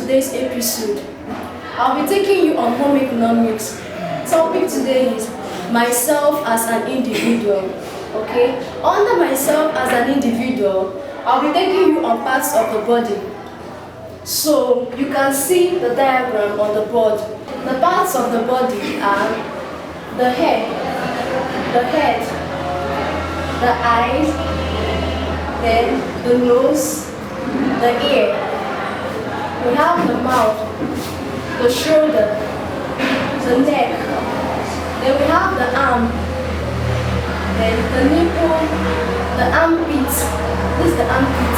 today's episode. I'll be taking you on home economics. Topic today is myself as an individual. Okay? Under myself as an individual, I'll be taking you on parts of the body. So you can see the diagram on the board. The parts of the body are the head, the eyes, then the nose, the ear. We have the mouth, the shoulder, the neck. Then we have the arm, then the nipple, the armpit. This is the armpit.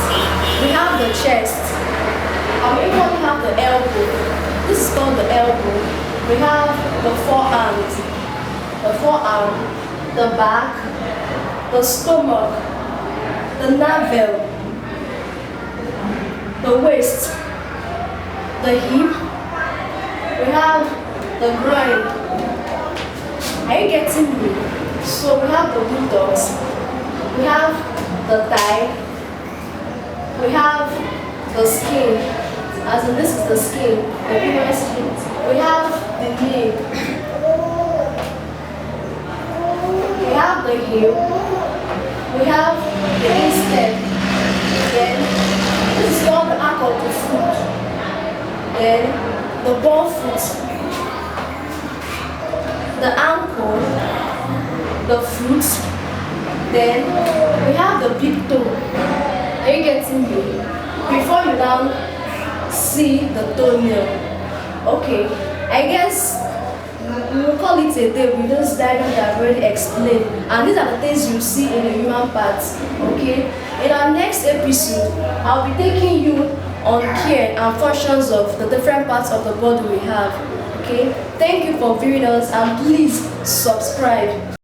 We have the chest. We equally have the elbow. This is called the elbow. We have the forearm, the back, the stomach, the navel, the waist, the hip. We have the groin. Are you getting me? So we have the buttocks. We have the thigh. We have the skin. As in, this is the skin, the human skin. We have the knee. We have the heel. We have the instep. Then this is called the arc of the foot. Then the ball foot. The ankle. The foot. Then we have the big toe. Are you getting me? Before you now see the toenail. Okay, I guess we'll call it a day with those diagrams that I've already explained. And these are the things you see in the human parts. Okay, in our next episode, I'll be taking you on care and functions of the different parts of the body we have. Okay, thank you for viewing us and please subscribe.